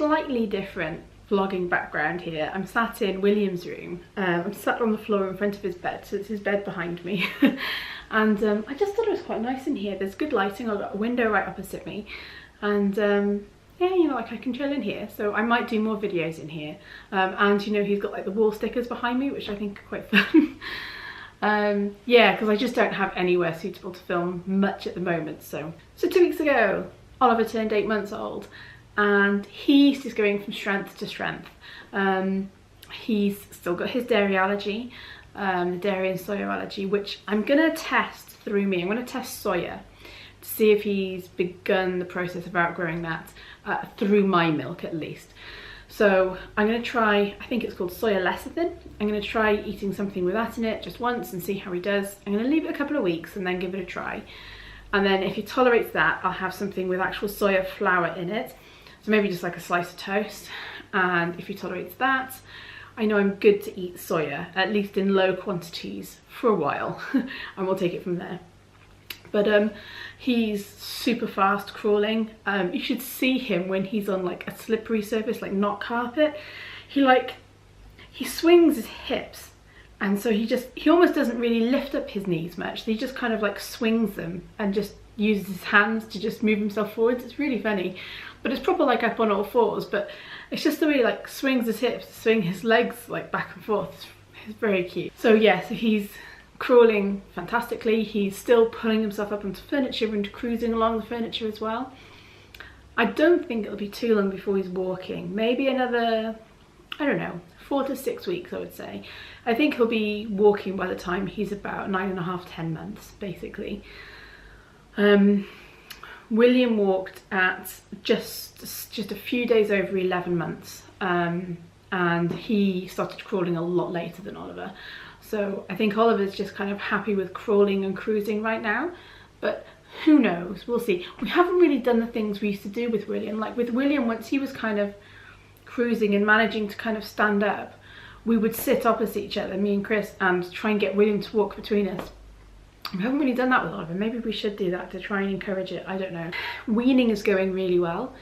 slightly different vlogging background here. I'm sat in William's room. I'm sat on the floor in front of his bed, so it's his bed behind me. And I just thought it was quite nice in here. There's good lighting. I've got a window right opposite me, and yeah, you know, like I can chill in here. So I might do more videos in here. And you know, he's got like the wall stickers behind me, which I think are quite fun. Yeah, because I just don't have anywhere suitable to film much at the moment. So 2 weeks ago, Oliver turned 8 months old, and he's just going from strength to strength. He's still got his dairy allergy, dairy and soya allergy, which I'm gonna test through me. I'm gonna test soya to see if he's begun the process of outgrowing that through my milk at least. So I'm going to try, I think it's called soya lecithin. I'm going to try eating something with that in it just once and see how he does. I'm going to leave it a couple of weeks and then give it a try. And then if he tolerates that, I'll have something with actual soya flour in it. So maybe just like a slice of toast. And if he tolerates that, I know I'm good to eat soya, at least in low quantities for a while. And we'll take it from there. But he's super fast crawling. You should see him when he's on like a slippery surface, like not carpet. He swings his hips, and so he almost doesn't really lift up his knees much. He just kind of like swings them and just uses his hands to just move himself forwards. It's really funny, but it's proper like up on all fours, but it's just the way he like swings his hips, swing his legs like back and forth. It's very cute. So yeah, so he's crawling fantastically. He's still pulling himself up onto furniture and cruising along the furniture as well. I don't think it'll be too long before he's walking. Maybe another, I don't know, 4 to 6 weeks, I would say. I think he'll be walking by the time he's about 9.5, 10 months, basically. William walked at just a few days over 11 months, and he started crawling a lot later than Oliver. So I think Oliver's just kind of happy with crawling and cruising right now, but who knows, we'll see. We haven't really done the things we used to do with William. Like with William, once he was kind of cruising and managing to kind of stand up, we would sit opposite each other, me and Chris, and try and get William to walk between us. We haven't really done that with Oliver. Maybe we should do that to try and encourage it, I don't know. Weaning is going really well.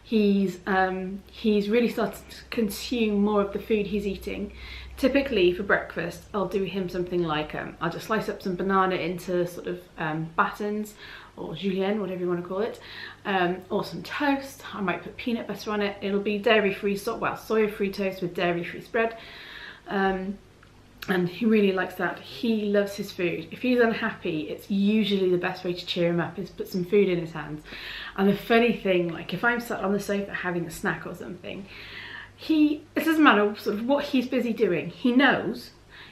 He's really started to consume more of the food he's eating. Typically for breakfast, I'll do him something like, I'll just slice up some banana into sort of batons, or julienne, whatever you want to call it, or some toast. I might put peanut butter on it. It'll be dairy-free, soya-free toast with dairy-free spread. And he really likes that. He loves his food. If he's unhappy, it's usually the best way to cheer him up is put some food in his hands. And the funny thing, like if I'm sat on the sofa having a snack or something, it doesn't matter sort of what he's busy doing, he knows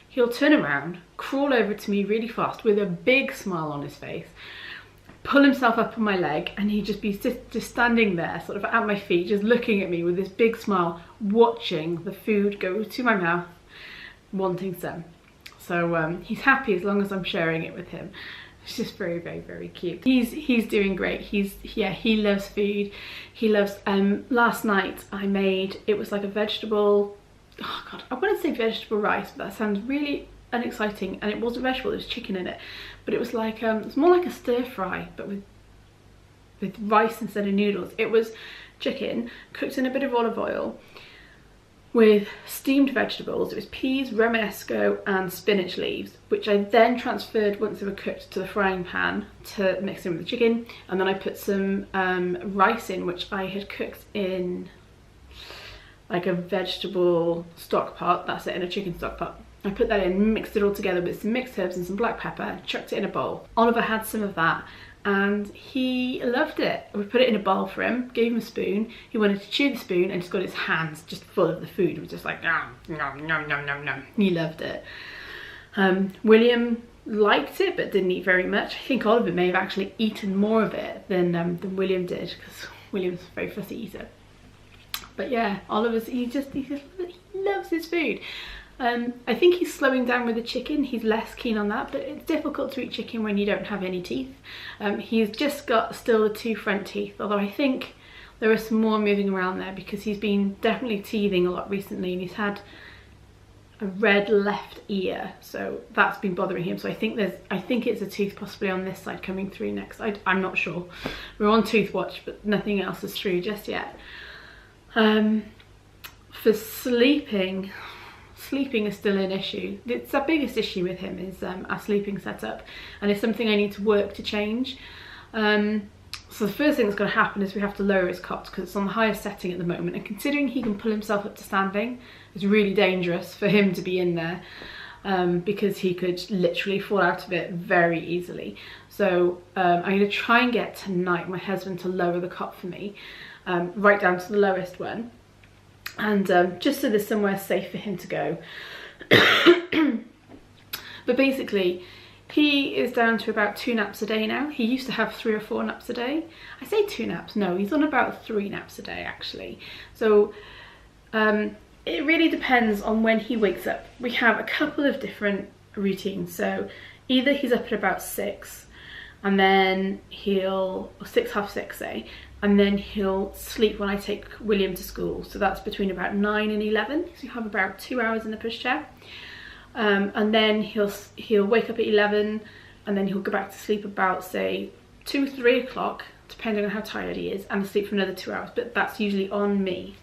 he'll turn around, crawl over to me really fast with a big smile on his face, pull himself up on my leg, and he'd just be just standing there sort of at my feet, just looking at me with this big smile, watching the food go to my mouth, wanting some. So he's happy as long as I'm sharing it with him. It's just very, very, very cute. He's doing great. He loves food. He loves, last night I made, it was like a vegetable, oh God, I want to say vegetable rice, but that sounds really unexciting, and it wasn't vegetable, there was chicken in it. But it was like, it's more like a stir fry, but with rice instead of noodles. It was chicken cooked in a bit of olive oil with steamed vegetables. It was peas, romanesco and spinach leaves, which I then transferred once they were cooked to the frying pan to mix in with the chicken. And then I put some rice in, which I had cooked in like a vegetable stock pot. That's it, in a chicken stock pot. I put that in, mixed it all together with some mixed herbs and some black pepper, chucked it in a bowl. Oliver had some of that and he loved it. We put it in a bowl for him, gave him a spoon. He wanted to chew the spoon and just got his hands just full of the food. He was just like, nom, nom, nom, nom, nom, nom. He loved it. William liked it but didn't eat very much. I think Oliver may have actually eaten more of it than William did, because William's a very fussy eater. But yeah, Oliver's, he loves his food. I think he's slowing down with the chicken. He's less keen on that, but it's difficult to eat chicken when you don't have any teeth. He's just got still the 2 front teeth, although I think there are some more moving around there because he's been definitely teething a lot recently, and he's had a red left ear, so that's been bothering him. So I think it's a tooth possibly on this side coming through next. I'm not sure. We're on tooth watch, but nothing else is through just yet. For sleeping is still an issue. It's our biggest issue with him is our sleeping setup, and it's something I need to work to change. So the first thing that's going to happen is we have to lower his cot because it's on the highest setting at the moment, and considering he can pull himself up to standing, it's really dangerous for him to be in there because he could literally fall out of it very easily. So I'm going to try and get tonight my husband to lower the cot for me right down to the lowest one, and just so there's somewhere safe for him to go. But basically he is down to about 2 naps a day now. He used to have 3 or 4 naps a day. I say 2 naps, no, he's on about 3 naps a day actually. So it really depends on when he wakes up. We have a couple of different routines. So either he's up at about 6 and then he'll, or 6, half 6 say, and then he'll sleep when I take William to school. So that's between about 9 and 11. So you have about 2 hours in the pushchair. And then he'll wake up at 11 and then he'll go back to sleep about say 2, 3 o'clock, depending on how tired he is, and sleep for another 2 hours, but that's usually on me.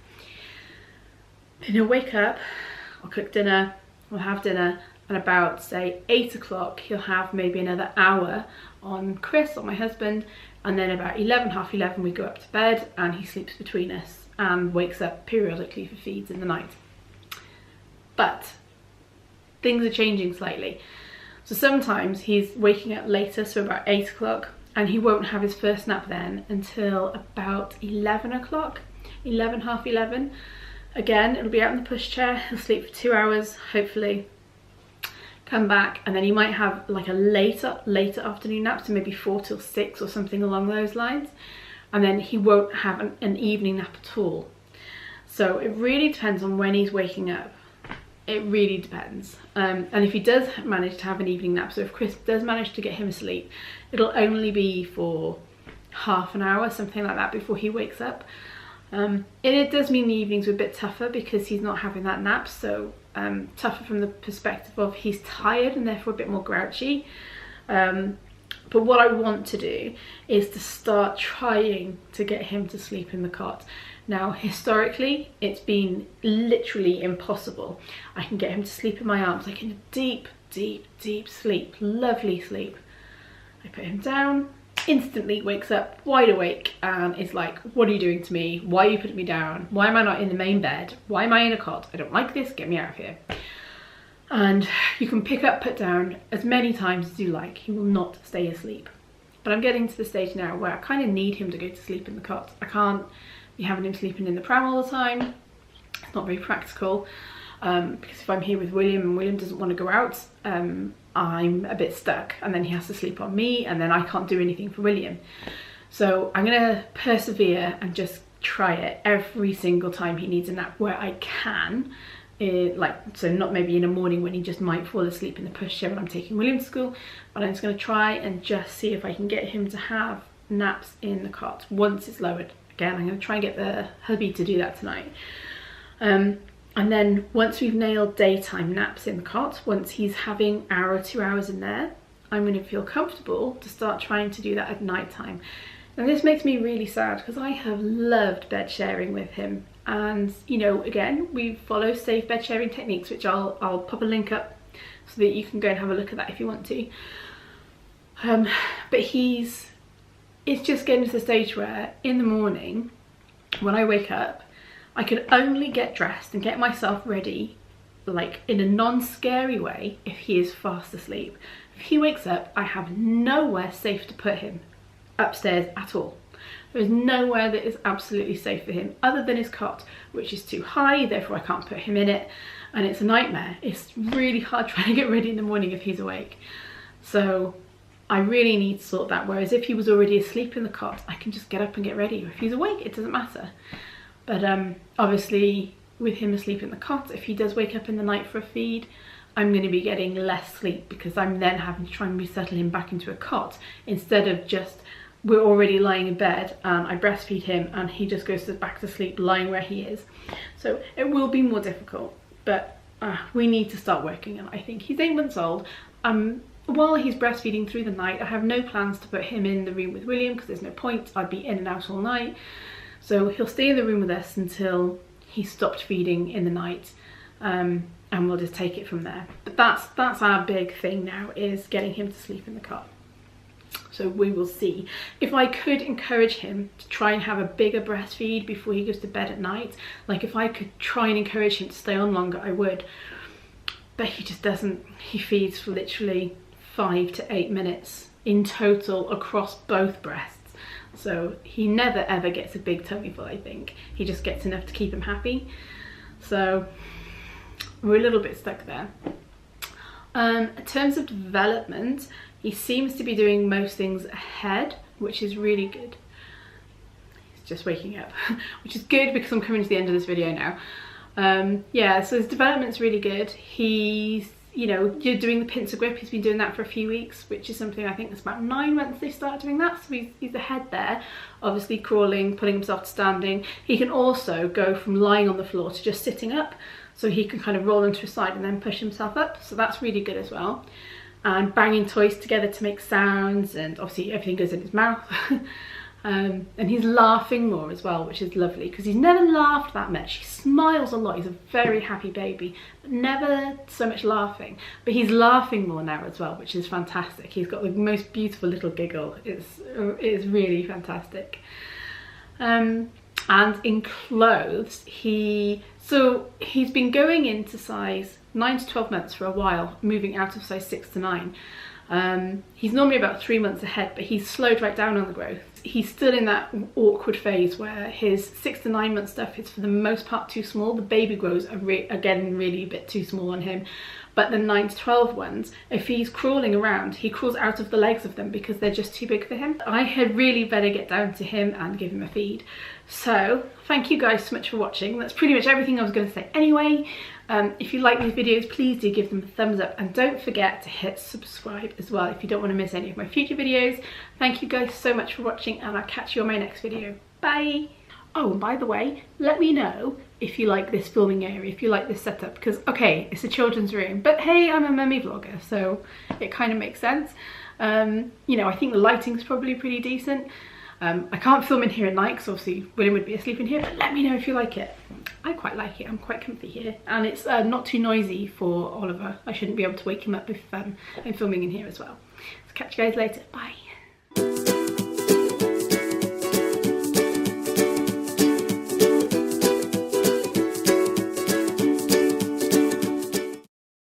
Then he'll wake up, I'll cook dinner, we'll have dinner, and about say 8 o'clock he'll have maybe another hour on Chris, or my husband, and then about 11, half 11 we go up to bed and he sleeps between us and wakes up periodically for feeds in the night. But things are changing slightly. So sometimes he's waking up later, so about 8 o'clock, and he won't have his first nap then until about 11 o'clock, 11, half 11. Again, it'll be out in the pushchair, he'll sleep for 2 hours, hopefully, come back, and then he might have like a later afternoon nap, so maybe 4 till 6 or something along those lines, and then he won't have an evening nap at all. So it really depends on when he's waking up. It really depends. And if he does manage to have an evening nap, so if Chris does manage to get him asleep, it'll only be for half an hour, something like that, before he wakes up. And it does mean the evenings are a bit tougher because he's not having that nap, so tougher from the perspective of he's tired and therefore a bit more grouchy. But what I want to do is to start trying to get him to sleep in the cot. Now, historically, it's been literally impossible. I can get him to sleep in my arms, like in a deep, deep, deep sleep, lovely sleep. I put him down, instantly wakes up wide awake and is like, what are you doing to me? Why are you putting me down? Why am I not in the main bed? Why am I in a cot? I don't like this, get me out of here. And you can pick up, put down as many times as you like. He will not stay asleep. But I'm getting to the stage now where I kind of need him to go to sleep in the cot. I can't be having him sleeping in the pram all the time. It's not very practical because if I'm here with William and William doesn't want to go out, I'm a bit stuck, and then he has to sleep on me, and then I can't do anything for William. So I'm gonna persevere and just try it every single time he needs a nap where I can. So not maybe in the morning when he just might fall asleep in the pushchair when I'm taking William to school, but I'm just going to try and just see if I can get him to have naps in the cot once it's lowered. Again, I'm going to try and get the hubby to do that tonight. And then once we've nailed daytime naps in the cot, once he's having hour or 2 hours in there, I'm going to feel comfortable to start trying to do that at night time. And this makes me really sad because I have loved bed sharing with him. And, you know, again, we follow safe bed sharing techniques, which I'll pop a link up so that you can go and have a look at that if you want to. But it's just getting to the stage where in the morning, when I wake up, I can only get dressed and get myself ready, like in a non-scary way, if he is fast asleep. If he wakes up, I have nowhere safe to put him upstairs at all. There is nowhere that is absolutely safe for him other than his cot, which is too high, therefore I can't put him in it, and it's a nightmare. It's really hard trying to get ready in the morning if he's awake. So I really need to sort that, whereas if he was already asleep in the cot, I can just get up and get ready. If he's awake, it doesn't matter. But obviously with him asleep in the cot, if he does wake up in the night for a feed, I'm going to be getting less sleep because I'm then having to try and resettle him back into a cot instead of just we're already lying in bed and I breastfeed him and he just goes back to sleep lying where he is. So it will be more difficult, but we need to start working on it. I think he's 8 months old. While he's breastfeeding through the night, I have no plans to put him in the room with William because there's no point. I'd be in and out all night. So he'll stay in the room with us until he stopped feeding in the night, and we'll just take it from there. But that's our big thing now, is getting him to sleep in the cot. So we will see. If I could encourage him to try and have a bigger breastfeed before he goes to bed at night, like if I could try and encourage him to stay on longer, I would. But he just doesn't. He feeds for literally 5 to 8 minutes in total across both breasts. So he never ever gets a big tummy full, I think. He just gets enough to keep him happy. So we're a little bit stuck there. In terms of development, he seems to be doing most things ahead, which is really good. He's just waking up, which is good because I'm coming to the end of this video now. Yeah, so his development's really good. He's, you know, you're doing the pincer grip. He's been doing that for a few weeks, which is something I think it's about 9 months they start doing that. So he's ahead there, obviously crawling, putting himself to standing. He can also go from lying on the floor to just sitting up. So he can kind of roll into a side and then push himself up. So that's really good as well. And banging toys together to make sounds, and obviously everything goes in his mouth. And he's laughing more as well, which is lovely because he's never laughed that much. He smiles a lot. He's a very happy baby, but never so much laughing. But he's laughing more now as well, which is fantastic. He's got the most beautiful little giggle. It's really fantastic. And in clothes, he's been going into size 9 to 12 months for a while, moving out of size 6 to 9. He's normally about 3 months ahead, but he's slowed right down on the growth. He's still in that awkward phase where his 6 to 9 month stuff is for the most part too small. The baby grows are getting really a bit too small on him. But the 9 to 12 ones, if he's crawling around, he crawls out of the legs of them because they're just too big for him. I had really better get down to him and give him a feed. So thank you guys so much for watching. That's pretty much everything I was going to say anyway. If you like these videos, please do give them a thumbs up, and don't forget to hit subscribe as well if you don't want to miss any of my future videos. Thank you guys so much for watching, and I'll catch you on my next video. Bye! Oh, and by the way, let me know if you like this filming area, if you like this setup, because okay, it's a children's room, but hey, I'm a mummy vlogger, so it kind of makes sense. You know, I think the lighting's probably pretty decent. I can't film in here at night because obviously William would be asleep in here, but let me know if you like it. I quite like it. I'm quite comfy here, and it's not too noisy for Oliver. I shouldn't be able to wake him up if I'm filming in here as well. So catch you guys later. Bye.